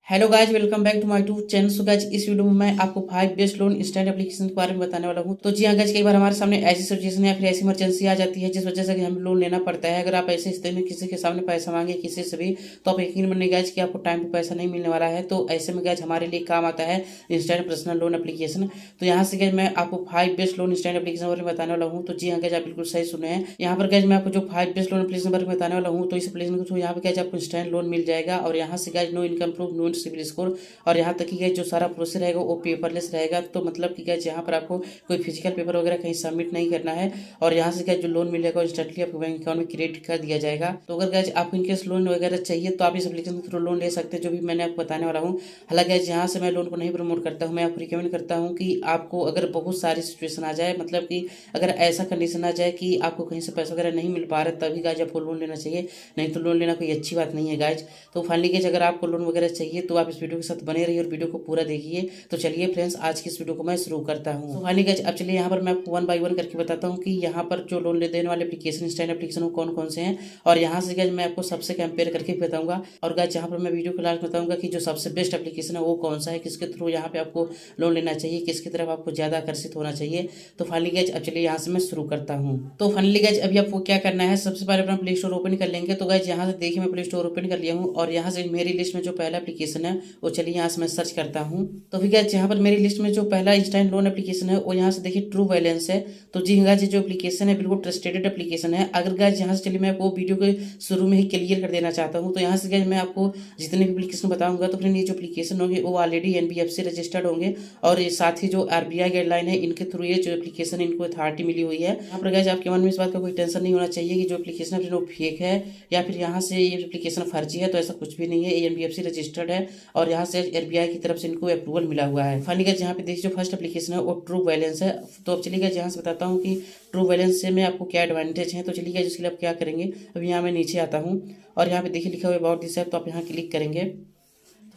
Hello guys, welcome back to my YouTube channel. So guys, इस video में मैं आपको 5 बेस्ट लोन इंस्टेंट एप्लीकेशन के बारे में बताने वाला हूं। तो जी हाँ गाइज, कई बार हमारे सामने ऐसी सिचुएशन या फिर ऐसी इमरजेंसी आ जाती है जिस वजह से कि हमें लोन लेना पड़ता है। अगर आप ऐसे स्थिति में किसी के सामने पैसा मांगे, किसी से भी, तो आप यकीन मानिए गाइज कि आपको टाइम पे पैसा नहीं मिलने वाला है। तो ऐसे में गाइज हमारे लिए काम आता है इंस्टेंट पर्सनल लोन एप्लीकेशन। तो यहाँ से गाइज मैं आपको 5 बेस्ट लोन इंस्टेंट एप्लीकेशन के बारे में बताने वाला हूँ। तो जी हाँ गाइज, आप बिल्कुल सही सुने हैं। यहाँ पर गाइज मैं आपको जो 5 बेस्ट लोन एप्लीकेशन के बारे में बताने वाला हूँ, तो इस एप्लीकेशन के थ्रू यहाँ पे गाइज आपको इंस्टेंट लोन मिल जाएगा। और यहाँ से guys no income proof, no CIBIL score, और यहाँ तक कि गाइज जो सारा प्रोसेस रहेगा वो पेपरलेस रहेगा। तो मतलब कि गाइज यहाँ पर आपको कोई फिजिकल पेपर वगैरह कहीं सबमिट नहीं करना है। और यहाँ से गाइज जो लोन मिलेगा इंस्टेंटली आपके बैंक अकाउंट में क्रेडिट कर दिया जाएगा। तो अगर गाइज आपको इनकेस लोन वगैरह चाहिए तो आप इस एप्लीकेशन के थ्रू लोन ले सकते हैं, जो भी मैंने आपको बताने वाला हूँ। हालांकि गाइज यहाँ से मैं लोन को नहीं प्रमोट करता हूँ, मैं आपको रिकमेंड करता हूँ कि आपको अगर बहुत सारी सिचुएशन आ जाए, मतलब कि अगर ऐसा कंडीशन आ जाए कि आपको कहीं से पैसा वगैरह नहीं मिल पा रहा, तभी गाइज आपको लोन लेना चाहिए। नहीं तो लोन लेना कोई अच्छी बात नहीं है गाइज। तो फाइनली गाइज अगर आपको लोन वगैरह चाहिए तो आप इस वीडियो के साथ बने रहिए और वीडियो को पूरा देखिए। तो चलिए फ्रेंड्स, आज की इस वीडियो को मैं शुरू करता हूँ। तो फाइनली गाइज अब चलिए यहाँ पर मैं आपको वन बाय वन करके बताता हूँ कि यहाँ पर जो लोन देने वाले एप्लीकेशन, इंस्टेंट एप्लीकेशन, वो कौन कौन से हैं। और यहाँ से गाइज मैं आपको सबसे कंपेयर करके भी बताऊंगा। और गाइज यहाँ पर मैं वीडियो के लास्ट बताऊंगा कि जो सबसे बेस्ट एप्लीकेशन है वो कौन सा है, किसके थ्रू यहाँ पे आपको लोन लेना चाहिए, किसकी तरफ आपको ज्यादा आकर्षित होना चाहिए। तो फाइनली गाइज अब चलिए यहाँ से मैं शुरू करता हूँ। तो फाइनली गाइज अभी आपको क्या करना है, सबसे पहले अपना प्ले स्टोर ओपन कर लेंगे। तो गाइज यहाँ से देखिए मैं प्ले स्टोर ओपन कर लिया हूँ और यहाँ से मेरी लिस्ट में जो पहला एप्लीकेशन है वो चलिए यहाँ से मैं सर्च करता हूँ। तो फिर गाइज यहाँ पर मेरी लिस्ट में जो पहला इंस्टेंट लोन एप्लीकेशन है वो यहाँ से देखिए ट्रू बैलेंस है। तो जी गाइज जो एप्लीकेशन है बिल्कुल ट्रस्टेड एप्लीकेशन है। अगर गाइज यहाँ से चलिए मैं आपको वीडियो के शुरू में ही क्लियर कर देना चाहता हूँ। तो यहाँ से गाइज मैं आपको जितने भी एप्लीकेशन बताऊंगा तो फिर ये जो एप्लीकेशन होंगे वो ऑलरेडी एनबीएफसी रजिस्टर्ड होंगे। और साथ ही जो आरबीआई गाइडलाइन है इनके थ्रू ये जो एप्लीकेशन इनको अथॉरिटी मिली हुई है। यहाँ पर गाइज आपके मन में इस बात का कोई टेंशन नहीं होना चाहिए कि जो एप्लीकेशन है वो फेक है या फिर यहाँ से ये एप्लीकेशन फर्जी है। तो ऐसा कुछ भी नहीं है, ये एनबीएफसी रजिस्टर्ड है और यहाँ से आरबीआई की तरफ से इनको अप्रूवल मिला हुआ है। फाइनली गाइज यहाँ पे देखिए जो फर्स्ट एप्लीकेशन है वो ट्रू बैलेंस है। तो अब चलिए गाइज यहाँ से बताता हूँ कि ट्रू बैलेंस से में आपको क्या एडवांटेज है। तो चलिए गाइज इसके लिए आप क्या करेंगे, अभी यहाँ मैं नीचे आता हूँ और यहाँ पे देखिए लिखा हुआ अबाउट दिस ऐप, तो आप यहाँ क्लिक करेंगे।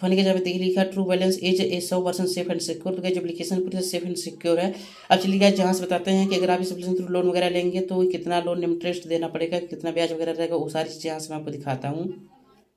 फाइनली गाइज यहाँ पे देखिए लिखा true balance is a 100% safe and secure. तो गाइज एप्लीकेशन पूरी सेफ एंड सिक्योर है। अब चलिए गाइज जहाँ से बताते हैं कि अगर आप इस एप्लीकेशन थ्रू लोन वगैरह लेंगे तो कितना लोन इंटरेस्ट देना पड़ेगा, कितना ब्याज वगैरह रहेगा, वो सारी चीज़ें यहाँ से मैं आपको दिखाता हूँ।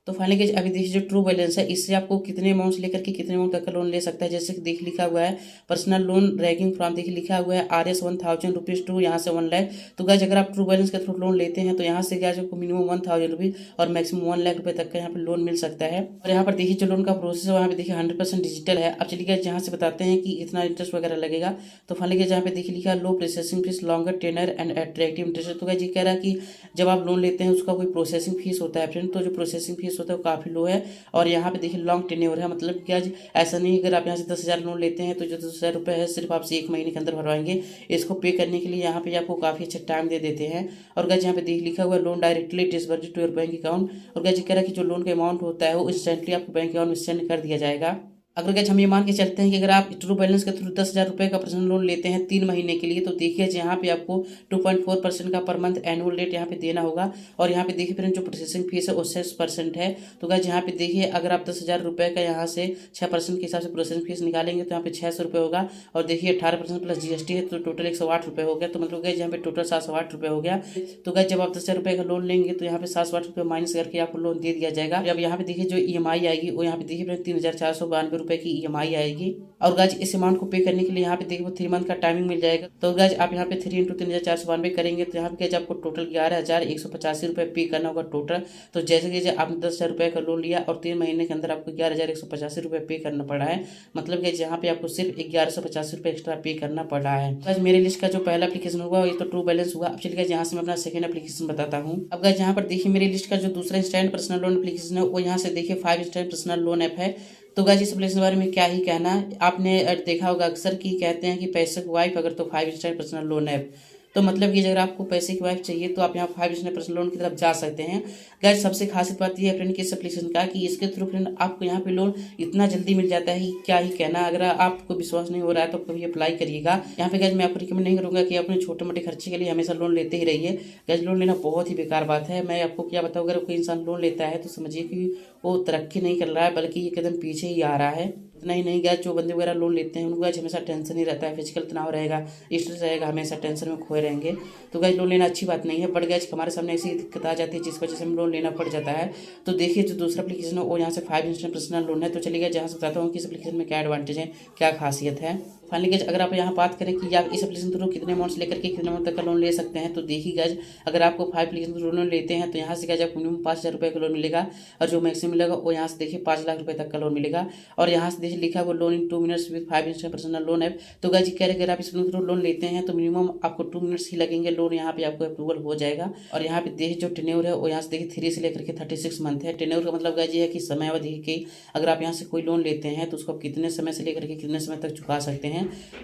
तो फाइनली गाइज अभी देखिए जो ट्रू बैलेंस है इससे आपको कितने अमाउंट से लेकर के कितने अमाउंट तक का लोन ले सकता है। जैसे कि देख लिखा हुआ है पर्सनल लोन रैगिंग फ्रॉम, देखिए लिखा हुआ है RS 1000 रुपीज़ टू यहाँ से 1 लाख। तो गाइज अगर आप ट्रू बैलेंस के थ्रू लोन लेते हैं तो यहाँ से गाइज आपको मिनिमम 1000 रुपीज़ और मैक्सिमम 1 लाख रुपये तक का यहाँ पे लोन मिल सकता है। और यहाँ पर देखिए जो लोन का प्रोसेस है वहाँ पे देखिए 100% डिजिटल है। अब चलिए गाइज यहाँ से बताते हैं कि इतना इंटरेस्ट वगैरह लगेगा। तो फाइनली गाइज यहाँ पे देखिए लिखा low processing fees, longer tenure and attractive interest. तो गाइज ये कह रहा है कि जब आप लोन लेते हैं उसका कोई प्रोसेसिंग फीस होता है फ्रेंड, तो जो प्रोसेसिंग फीस होता है वो काफ़ी लो है। और यहाँ पे देखिए लॉन्ग टेन्योर है, मतलब क्या ऐसा नहीं अगर आप यहाँ से 10,000 लोन लेते हैं तो जो 10,000 रुपये है सिर्फ आपसे 1 महीने के अंदर भरवाएंगे। इसको पे करने के लिए यहाँ पे आपको काफ़ी अच्छा टाइम दे देते हैं। और गाइज यहाँ पे देख लिखा हुआ loan directly disbursed to your bank account. और गाइज कह रहा है कि जो लोन का अमाउंट होता है वो इंस्टेंटली आपके बैंक अकाउंट में सेंड कर दिया जाएगा। अगर गाइज हम ये मान के चलते हैं कि अगर आप ट्रू बैलेंस के थ्रू 10,000 रुपये का पर्सनल लोन लेते हैं 3 महीने के लिए, तो देखिए यहाँ पे आपको 2.4% का पर मंथ एनुअल रेट यहाँ पे देना होगा। और यहाँ पे देखिए फ्रेंड जो प्रोसेसिंग फीस है वो 6% है। तो गाइज यहाँ पे देखिए अगर आप 10,000 रुपये का यहाँ से 6% के हिसाब से प्रोसेसिंग फीस निकालेंगे तो यहाँ पे 600 रुपये होगा। और देखिए 18% प्लस जीएसटी है तो टोटल 108 रुपये हो गया। तो मतलब गाइज यहाँ पे टोटल 708 रुपये हो गया। तो गाइज जब आप 10,000 रुपये का लोन लेंगे तो यहाँ पे 708 रुपये माइनस करके आपको लोन दे दिया जाएगा। अब यहाँ पे देखिए जो EMI आएगी वो यहाँ पे देखिए फ्रेंड 3,492 रुपये की EMI आएगी। और गाइज इस अमाउंट को पे करने के लिए यहाँ पे देखिए 3 मंथ का टाइमिंग मिल जाएगा। तो गाइज आप यहाँ पे 3 × 3,492 करेंगे तो यहाँ पे गाइज आपको टोटल 11,185 रुपये पे करना होगा टोटल। तो जैसे कि आपने 10,000 रुपये का लोन लिया और 3 महीने के अंदर आपको 11,185 रुपये पे करना पड़ा है, मतलब कि यहाँ पे आपको सिर्फ 1,185 रुपये एक्स्ट्रा पे करना पड़ा है। गाइज मेरे लिस्ट का जो पहला एप्लीकेशन होगा ये तो ट्रू बैलेंस हुआ। अब चलिए गाइज यहाँ से मैं अपना सेकंड एप्लीकेशन बताता हूँ। अब गाइज यहाँ पर देखिए मेरी लिस्ट का जो दूसरा इंस्टेंट पर्सनल लोन एप्लीकेशन है वो यहाँ से देखिए 5 इंस्टेंट पर्सनल लोन ऐप है। तो गाइज इस एप्लीकेशन के बारे में क्या ही कहना, आपने देखा होगा अक्सर कि कहते हैं कि पैसे की वाइफ अगर तो 5 स्टार पर्सनल लोन ऐप। तो मतलब कि अगर आपको पैसे की वाइफ चाहिए तो आप यहाँ 5 स्टार पर्सनल लोन की तरफ जा सकते हैं। गाइज सबसे खासियत बात यह है फ्रेंड कि इस एप्लीकेशन का कि इसके थ्रू फ्रेंड आपको यहाँ पे लोन इतना जल्दी मिल जाता है, क्या ही कहना। अगर आपको विश्वास नहीं हो रहा है तो कभी अप्लाई करिएगा। यहाँ पे गाइज मैं आपको रिकमेंड नहीं करूँगा कि अपने छोटे मोटे खर्चे के लिए हमेशा लोन लेते ही रहिए। गाइज लोन लेना बहुत ही बेकार बात है। मैं आपको क्या बताऊँ, अगर कोई इंसान लोन लेता है तो समझिए कि वो तरक्की नहीं कर रहा है बल्कि ये कदम पीछे ही आ रहा है। नहीं नहीं गैस, जो बंदे वगैरह लोन लेते हैं उनको गैस हमेशा टेंशन ही रहता है, फिजिकल तनाव रहेगा, स्ट्रेस रहेगा, हमेशा टेंशन में खोए रहेंगे। तो गैस लोन लेना अच्छी बात नहीं है, बट गैस हमारे सामने ऐसी दिक्कत आ जाती है जिस वजह से हम लोन लेना पड़ जाता है। तो देखिए जो दूसरा एप्लीकेशन है वो यहाँ से 5 इंस्टेंट पर्सनल लोन है। तो चलिए गैस जहाँ से बताता हूँ कि इस एप्लीकेशन में क्या एडवांटेज है, क्या खासियत है। फाइनली गैस अगर आप यहाँ बात करें कि आप इस एप्लीकेशन थ्रू कितने अमाउंट से लेकर के कितने अमाउंट तक का लोन ले सकते हैं, तो देखिए गैस अगर आपको 5 एप्लीकेशन थ्रू लोन लेते हैं तो यहाँ से गैस आपको मिनिमम 5,000 रुपये का लोन मिलेगा, और जो मैक्सिमम मिलेगा वो यहाँ से देखिए 5 लाख रुपये तक का लोन मिलेगा। और यहाँ से देखिए लिखा हुआ loan in 2 minutes with 5 instant personal loan app. तो गैस कह रहे अगर आप इस थ्रू लोन लेते हैं तो मिनिमम आपको 2 मिनट्स ही लगेंगे, लोन यहाँ पे आपको अप्रूवल हो जाएगा। और यहाँ पे देखिए जो टेन्योर है वो यहाँ से देखिए 3 से लेकर के 36 मंथ है। टेन्योर का मतलब गैस ये है कि समय अवधि की, अगर आप यहाँ से कोई लोन लेते हैं तो उसको आप कितने समय से लेकर के कितने समय तक चुका सकते हैं।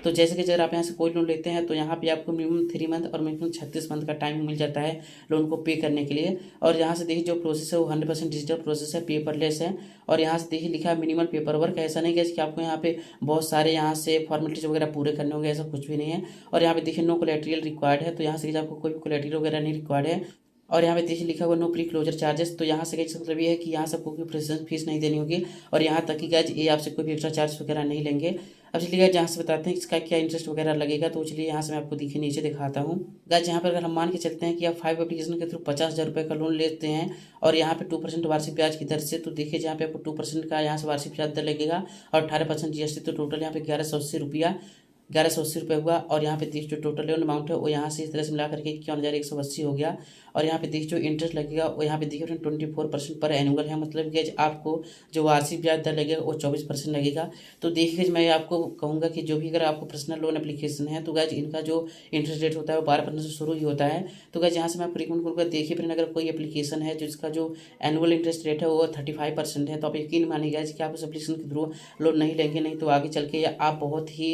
तो जैसे कि अगर आप यहाँ से कोई लोन लेते हैं तो यहाँ पे आपको मिनिमम 3 मंथ और मिनिमम 36 मंथ का टाइम मिल जाता है लोन को पे करने के लिए। और यहाँ से देखिए जो प्रोसेस है वो 100% डिजिटल प्रोसेस है, पेपरलेस है। और यहाँ से देखिए लिखा है मिनिमल पेपर वर्क। ऐसा नहीं कि आपको यहाँ पे बहुत सारे यहाँ से फॉर्मेलिटीज वगैरह पूरे करने होंगे, ऐसा कुछ भी नहीं है। और यहाँ पे देखिए नो कोलेटरल रिक्वायर्ड है, तो यहाँ से आपको कोई भी कोलेटरल वगैरह नहीं रिक्वायर्ड है। और यहाँ पे देखिए लिखा हुआ नो प्री क्लोजर चार्जेस। तो यहाँ से गैस मतलब ये है कि यहाँ से आपको कोई प्रोसेसिंग फीस नहीं देनी होगी, और यहाँ तक कि गैस ये आपसे कोई भी एक्स्ट्रा चार्ज वगैरह नहीं लेंगे। अब चलिए गैस जहाँ से बताते हैं इसका क्या इंटरेस्ट वगैरह लगेगा। तो चलिए यहाँ से मैं आपको देखिए नीचे दिखाता हूँ। गैस यहाँ पर अगर हम मान के चलते हैं कि आप 5 एप्लीकेशन के थ्रू 50,000 रुपये का लोन लेते हैं और यहाँ पे 2% वार्षिक ब्याज की दर से, तो देखिए जहाँ पे आपको 2% का यहाँ से वार्षिक ब्याज दर लगेगा और 18% GST, तो टोटल यहाँ पे 1180 रुपये हुआ। और यहाँ पे देखिए जो टोटल लोन अमाउंट है वो यहाँ से इस तरह से मिला करके 51,180 हो गया। और यहाँ पे देखिए जो इंटरेस्ट लगेगा वो यहाँ पे देखिए 24% पर एनुअल है, मतलब कि आपको जो वार्षिक ब्याज दर लगेगा वो 24% लगेगा। तो देखिए मैं आपको कहूँगा कि जो भी अगर आपको पर्सनल लोन एप्लीकेशन है तो गैस इनका जो इंटरेस्ट रेट होता है वो 12% से शुरू ही होता है। तो गैस यहाँ से मैं आपको रिकमेंड करूँगा, देखिए फिर अगर कोई एप्लीकेशन है जिसका जो एनुअल इंटरेस्ट रेट है वो 35% है, तो आप यकीन मानिएगा कि आप उस एप्लीकेशन के थ्रू लोन नहीं लेंगे, नहीं तो आगे चल के आप बहुत ही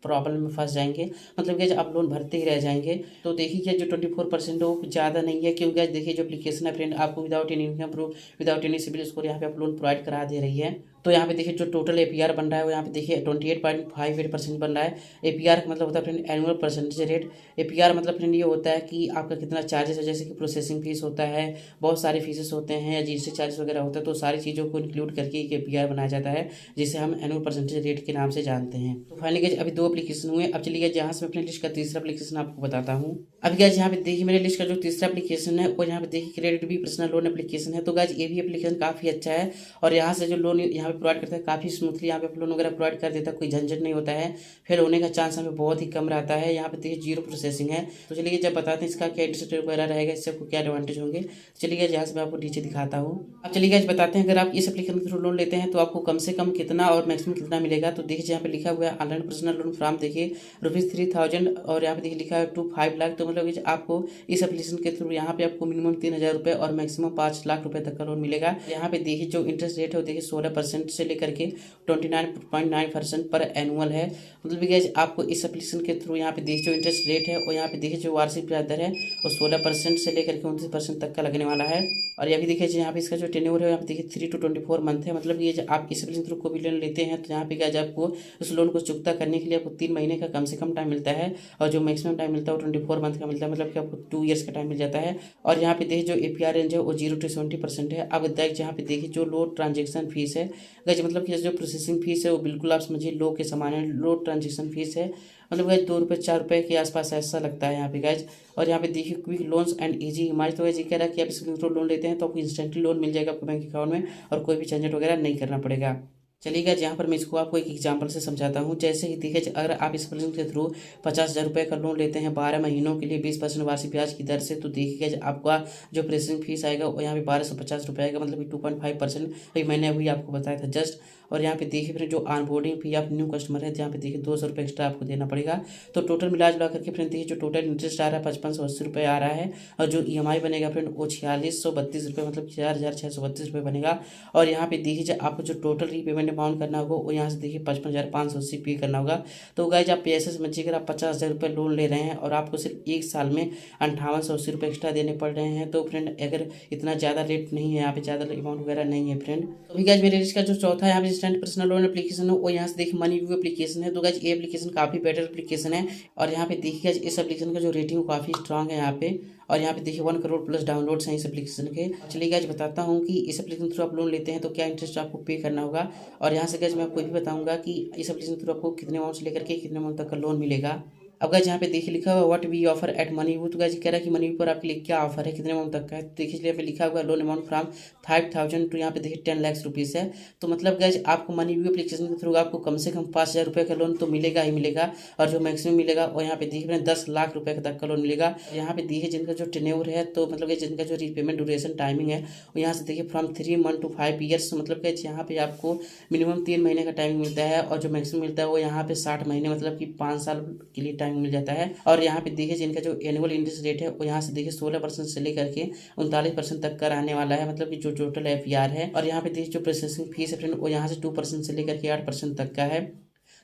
प्रॉब्लम में फंस जाएंगे, मतलब कि आप लोन भरते ही रह जाएंगे। तो देखिए जो 24% वो ज़्यादा नहीं है, क्योंकि देखिए जो एप्लीकेशन है फ्रेंड आपको without any income proof, without any CIBIL score यहाँ पे आप लोन प्रोवाइड करा दे रही है। तो यहाँ पे देखिए जो टोटल APR बन रहा है वो यहाँ पे देखिए 28.58% बन रहा है। APR का मतलब होता है friend annual percentage rate. APR मतलब फ्रेंड ये होता है कि आपका कितना चार्जेस है, जैसे कि प्रोसेसिंग फीस होता है, बहुत सारे फीसेस होते हैं या GST चार्जेस वगैरह होता है, तो सारी चीज़ों को इंक्लूड करके एक APR बनाया जाता है, जिसे हम एनुअल परसेंटेज रेट के नाम से जानते हैं। तो फाइनली अभी 2 एप्लीकेशन हुए। अब चलिए जहाँ से मैं अपनी लिस्ट का तीसरा एप्लीकेशन आपको बताता हूँ। अभी गाइस यहाँ पे देखिए मेरे लिस्ट का जो तीसरा एप्लीकेशन है वो यहाँ पे देखिए CreditBee personal loan application है। तो गाइस ये भी एप्लीकेशन काफ़ी अच्छा है, और यहाँ से जो लोन यहाँ पे प्रोवाइड करता है काफ़ी स्मूथली यहाँ पे लोन वगैरह प्रोवाइड कर देता है, कोई झंझट नहीं होता है, फेल होने का चांस हमें बहुत ही कम रहता है। यहाँ पे देखिए 0 प्रोसेसिंग है। तो चलिए जब बताते हैं इसका क्या इंटरेस्ट रेट वगैरह रहेगा, इससे आपको क्या एडवांटेज होंगे। चलिए यहाँ से मैं आपको नीचे दिखाता हूँ। अब चलिए गाइस बताते हैं अगर आप इस एप्लीकेशन के थ्रू लोन लेते हैं तो आपको कम से कम कितना और मैक्सिमम कितना मिलेगा। तो देखिए यहाँ पे लिखा हुआ है ऑनलाइन पर्सनल लोन फ्रॉम देखिए ₹3,000, और यहाँ पे देखिए लिखा है टू 5 लाख। तो मतलब आपको इस एप्लीकेशन के थ्रू यहाँ पे आपको मिनिमम 3,000 रुपये और मैक्सिमम 5 लाख रुपए तक का लोन मिलेगा। यहाँ पे देखिए जो इंटरेस्ट रेट है वो देखिए 16% से लेकर के 29.9% पर एनुअल है। मतलब कि आपको इस एप्लीकेशन के थ्रू यहाँ पे देखिए जो इंटरेस्ट रेट है और यहाँ पे देखिए जो वार्षिक ब्याज दर है वो 16% से लेकर के 29% तक का लगने वाला है। और ये भी देखिए यहाँ पे इसका जो टेन्योर है यहाँ पे देखिए 3 to 24 मंथ है। मतलब ये आप इस एप्लीकेशन थ्रू को भी लोन लेते हैं तो यहाँ पे क्या आपको उस लोन को चुकता करने के लिए आपको 3 महीने का कम से कम टाइम मिलता है, और जो मैक्सिमम टाइम मिलता है वो 24 मंथ का मिलता है, मतलब कि आपको 2 ईयर्स का टाइम मिल जाता है। और यहाँ पे देखिए जो APR रेंज है वो 0 to 70% है। अब यहाँ पे देखिए जो लो ट्रांजेक्शन फीस है गाइस, मतलब कि जो प्रोसेसिंग फीस है वो बिल्कुल आप समझिए लो के समान है, लो ट्रांजेक्शन फीस है, मतलब गाइस 2 रुपये 4 रुपये के आसपास ऐसा लगता है यहाँ पे गाइस। और यहाँ पे देखिए quick loans and easy EMI। तो गाइस ये कह रहा है कि आप इसके थ्रू लोन लेते हैं तो आपको इंस्टेंटली लोन मिल जाएगा आपको बैंक अकाउंट में, और कोई भी झंझट वगैरह नहीं करना पड़ेगा। चलिए गाइस यहाँ पर मैं इसको आपको एक एग्जांपल से समझाता हूँ। जैसे कि देखिए अगर आप इस प्लान के थ्रू 50,000 रुपये का लोन लेते हैं 12 महीनों के लिए 20% वार्षिक ब्याज की दर से, तो देखिए आपका जो प्रोसेसिंग फीस आएगा वो यहाँ पे 1250 रुपये आएगा, मतलब कि 2.5%। भाई मैंने अभी आपको बताया था जस्ट। और यहाँ पे देखिए फिर जो ऑनबोर्डिंग फी आप न्यू कस्टमर है जहाँ पे देखिए 200 रुपये एक्स्ट्रा आपको देना पड़ेगा। तो टोटल मिला जुला करके फ्रेंड देखिए जो टोटल इंटरेस्ट आ रहा है 5580 रुपये आ रहा है, और जो EMI बनेगा फ्रेंड वो 4632 रुपये, मतलब 4632 रुपये बनेगा। और यहाँ पे देखिए आपको जो टोटल रीपेमेंट अमाउंट करना होगा वो यहाँ से देखिए 55,580 पे करना होगा। तो गाइज आप पैसे समझिए अगर आप 50,000 रुपये लोन ले रहे हैं और आपको सिर्फ 1 साल में 5880 रुपये एक्स्ट्रा देने पड़ रहे हैं, तो फ्रेंड अगर इतना ज़्यादा रेट नहीं है यहाँ पे, ज़्यादा अमाउंट वगैरह नहीं है फ्रेंड। तो भी गाइज मेरे इसका जो चौथा यहाँ पे इंस्टेंट पर्सनल लोन एप्लीकेशन है, और यहाँ से देखिए मनी व्यू एप्लीकेशन है। तो गाइज ये एप्लीकेशन काफ़ी बेटर एप्लीकेशन है, और यहाँ पे देखिए गाइज इस एप्लीकेशन का जो रेटिंग काफ़ी स्ट्रांग है यहाँ पे, और यहाँ पे देखिए 1 करोड़ प्लस डाउनलोड्स हैं इस एप्लीकेशन के। चलिए गाइज बताता हूँ कि इस एप्लीकेशन थ्रू आप लोन लेते हैं तो क्या इंटरेस्ट आपको पे करना होगा, और यहाँ से गाइज मैं आपको ये भी बताऊँगा कि इस एप्लीकेशन थ्रू आपको कितने अमाउंट से लेकर के कितने अमाउंट तक का लोन मिलेगा। अब गाइज यहाँ पे देखिए लिखा हुआ what we offer at Money View. तो गाइज कह रहा है कि मनी व्यू पर आपके लिए क्या ऑफर है, कितने अमाउंट तक का है। तो देखिए यहाँ पे लिखा हुआ लोन अमाउंट फ्रॉम 5,000 टू यहाँ पे देखिए 10 लाख रुपीज़ है। तो मतलब गाइज आपको मनी व्यू एप्लीकेशन के थ्रू आपको कम से कम 5,000 रुपये का लोन तो मिलेगा ही मिलेगा, और जो मैक्सिमम मिलेगा और यहाँ पे देखिए 10 लाख रुपये तक का लोन मिलेगा। यहाँ पे देखिए जिनका जो टेन्योर है, तो मतलब कि जिनका जो रीपेमेंट ड्यूरेशन टाइमिंग है वो यहाँ से देखिए फ्रॉम 3 मंथ टू 5 ईयर्स, मतलब कि यहाँ पे आपको मिनिमम 3 महीने का टाइमिंग मिलता है, और जो मैक्सिमम मिलता है वो यहाँ पे 60 महीने, मतलब कि 5 साल के लिए टाइम मिल जाता है। और यहाँ पे देखिए जिनका जो एनुअल इंटरेस्ट रेट है वो यहाँ से देखिए 16% से लेकर के 39% तक का रहने वाला है, मतलब कि जो टोटल APR है। और यहाँ पे देखिए जो प्रोसेसिंग फीस है फ्रेंड वो यहाँ से 2% से लेकर के 8% तक का है।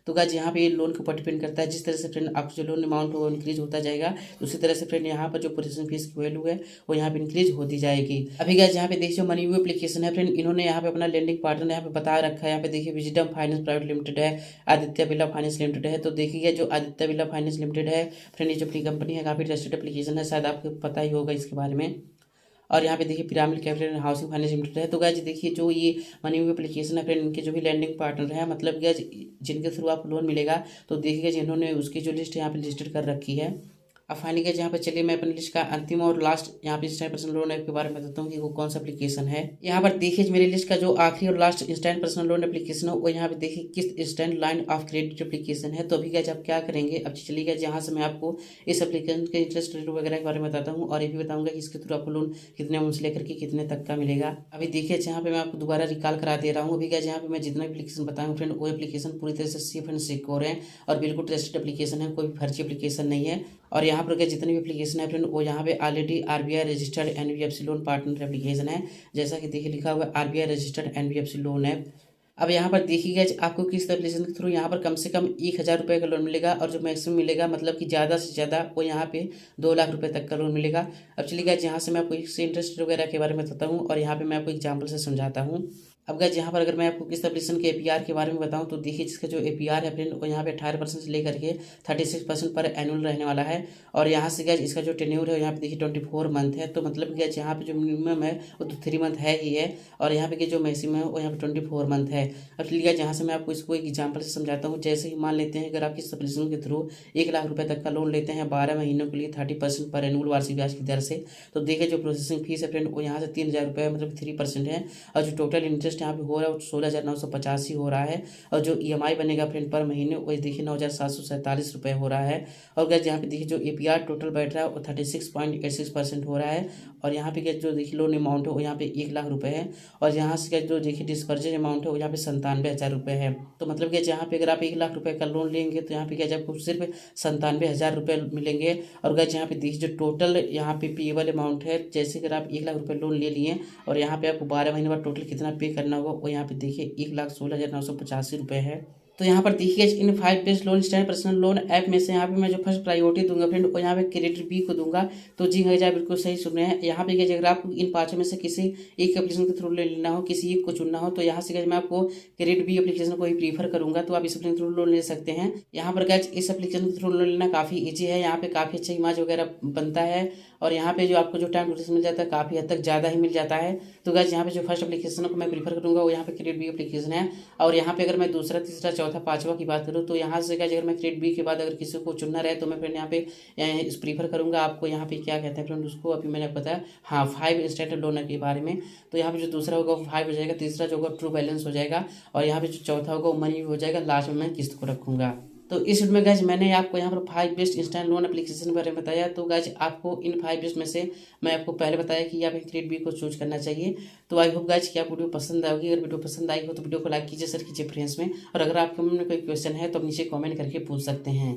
तो गाइज यहाँ पे ये लोन के ऊपर डिपेंड करता है, जिस तरह से फ्रेंड आपका जो लोन अमाउंट वो इंक्रीज होता जाएगा, उसी तरह से फ्रेंड यहाँ पर जो प्रोसेसिंग फीस की वैल्यू है वो यहाँ पे इंक्रीज होती जाएगी। अभी गाइज यहाँ पे देखिए जो मनी व्यू एप्लीकेशन है फ्रेंड, इन्होंने यहाँ पे अपना लेंडिंग पार्टनर यहाँ पे बता रखा है। यहाँ पे देखिए विजडम फाइनेंस प्राइवेट लिमिटेड है, आदित्य बिरला फाइनेंस लिमिटेड है। तो देखिए जो आदित्य बिरला फाइनेंस लिमिटेड है फ्रेंड, ये जो अपनी कंपनी है काफ़ी ट्रस्टेड एप्लीकेशन है, शायद आपको पता ही होगा इसके बारे में। और यहाँ पे देखिए pyramid capital and housing finance limited है। तो गाइज देखिए जो ये मनी व्यू एप्लीकेशन है फ्रेंड, इनके जो भी लैंडिंग पार्टनर है, मतलब गाइज जिनके थ्रू आपको लोन मिलेगा, तो देखिए जिन्होंने उसकी जो लिस्ट यहाँ पे लिस्टेड कर रखी है। अब फाइनली गाइज यहाँ पे चलिए मैं अपनी लिस्ट का अंतिम और लास्ट यहाँ पे इंस्टेंट पर्सनल लोन ऐप के बारे में बताता हूँ कि वो कौन सा एप्लीकेशन है। यहाँ पर देखिए मेरी लिस्ट का जो आखिरी और last instant personal loan application है वो यहाँ पे देखिए किस instant line of credit application है। तो अभी गाइज आप क्या करेंगे, अब चलिए गाइज यहाँ से मैं आपको इस एप्लीकेशन के इंटरेस्ट रेट वगैरह के बारे में बताता हूँ, और ये भी बताऊँगा कि इसके थ्रू आपको लोन कितने अमाउंट से लेकर के कितने तक का मिलेगा। अभी देखिए यहाँ पे मैं आपको दोबारा रिकॉल करा दे रहा हूँ। अभी गाइज यहाँ पे मैं जितना एप्लीकेशन बताऊँ फ्रेंड, वो एप्लीकेशन पूरी तरह से सेफ एंड सिक्योर है और बिल्कुल ट्रस्टेड एप्लीकेशन है, कोई फर्जी एप्लीकेशन नहीं है। और यहाँ पर जितनी भी एप्लीकेशन है फ्रेंड वो यहाँ पे already RBI registered NBFC loan partner application है, जैसा कि देखिए लिखा हुआ है RBI registered NBFC loan app. अब यहाँ पर देखिएगा आपको किस एप्लीकेशन के थ्रू यहाँ पर कम से कम 1,000 रुपये का लोन मिलेगा, और जो मैक्सिमम मिलेगा मतलब कि ज़्यादा से ज़्यादा वो यहाँ पे 2 लाख रुपए तक का लोन मिलेगा। अब चलिए गाइज यहाँ से मैं आपको इससे इंटरेस्ट वगैरह के बारे में बताता हूँ, और यहाँ पे मैं आपको एग्जाम्पल से समझाता हूँ। अब गाइज यहाँ पर अगर मैं आपको किस एप्लीकेशन के APR के बारे में बताऊँ, तो देखिए जिसका जो APR है फ्रेंड वो यहाँ पे 18% से लेकर के 36% पर एनुअल रहने वाला है। और यहाँ से गाइज इसका जो टेन्योर है यहाँ पे देखिए 24 मंथ है। तो मतलब गाइज यहाँ पे जो मिनिमम है वो तो 3 मंथ है ही है, और यहाँ पे जो मैक्सिमम है वो यहाँ पे 24 मंथ है। अब चलिए गाइज यहाँ से मैं आपको इसको एक एग्जाम्पल से समझाता हूँ। जैसे ही मान लेते हैं अगर आप इस एप्लीकेशन के थ्रू 1 लाख रुपये तक का लोन लेते हैं 12 महीनों के लिए 30% पर एनुअल वार्षिक ब्याज की दर से, तो देखिए जो प्रोसेसिंग फीस है फ्रेंड वो यहाँ से 3,000 रुपये मतलब 3% है, और जो टोटल इंटरेस्ट यहाँ पे हो रहा है वो 16,985 हो रहा है, और जो EMI बनेगा फ्रेंड पर महीने वो देखिए 9,747 रुपये हो रहा है। और गाइज यहाँ पे देखिए जो APR टोटल बैठ रहा है वो 36.86% हो रहा है, और यहाँ पे जो देखिए लोन अमाउंट है वो यहाँ पे 1 लाख रुपये है, और यहाँ से जो देखिए डिस्पर्जेज अमाउंट है वो यहाँ पे 97,000 रुपये है। तो मतलब कि यहाँ पे अगर आप 1 लाख रुपये का लोन लेंगे तो यहाँ पे क्या आपको सिर्फ 97,000 रुपये मिलेंगे। और गाइज यहाँ पे देखिए जो टोटल यहाँ पे पेएबल अमाउंट है, जैसे अगर आप 1 लाख रुपये लोन ले लिए और यहाँ पे आपको 12 महीने बाद टोटल कितना पे करना होगा वो यहाँ पे देखिए 1,16,985 रुपये है। तो यहाँ पर देखिए इन 5 best loan stand personal loan app में से यहाँ पे मैं जो फर्स्ट प्रायोरिटी दूंगा फ्रेंड वो यहाँ पे क्रेडिट बी को दूंगा। तो जी हाँ आप बिल्कुल सही सुन रहे हैं। यहाँ पे अगर आपको इन 5 में से किसी एक एप्लीकेशन के थ्रू लेना हो, किसी एक को चुनना हो, तो यहाँ से मैं आपको क्रेडिट बी एप्लीकेशन को ही प्रीफर करूंगा। तो आप इस एप्लीकेशन थ्रू लोन ले सकते हैं। यहाँ पर गाइज इस एप्लीकेशन के थ्रू लोन लेना काफ़ी ईजी है। यहाँ पे काफ़ी अच्छा इमेज वगैरह बनता है, और यहाँ पे जो आपको जो टाइम ड्यूरेशन मिल जाता है काफ़ी हद तक ज़्यादा ही मिल जाता है। तो गाइज यहाँ पे जो फर्स्ट एप्लीकेशन को मैं प्रीफर करूँगा वो यहाँ पे क्रेडिट बी एप्लीकेशन है। और यहाँ पे अगर मैं दूसरा तीसरा चौथा पाँचवा की बात करूँ तो यहाँ से गाइज अगर मैं क्रेडिट बी के बाद अगर किसी को चुनना रहे तो मैं फ्रेंड यहाँ पे इस प्रीफर करूँगा। आपको यहाँ पे क्या कहते हैं फ्रेंड उसको अभी मैंने बताया, हाँ 5 इंस्टेंट लोन के बारे में। तो यहाँ पे जो दूसरा होगा वो 5 हो जाएगा, तीसरा जो होगा ट्रू बैलेंस हो जाएगा, और यहाँ पे जो चौथा होगा वो मनी हो जाएगा। लास्ट में मैं किस्त को रखूँगा। तो इस वीडियो में गाइज मैंने आपको यहाँ पर 5 बेस्ट इंस्टेंट लोन एप्लीकेशन के बारे में बताया। तो गाइज आपको इन 5 बेस्ट में से मैं आपको पहले बताया कि आप क्रेडिट बी को चूज करना चाहिए। तो आई होप गाइज कि आपको वीडियो पसंद आएगी। अगर वीडियो पसंद आई हो तो वीडियो को लाइक कीजिए, शेयर कीजिए फ्रेंड्स में, और अगर आपके मन में कोई क्वेश्चन है तो आप नीचे कमेंट करके पूछ सकते हैं।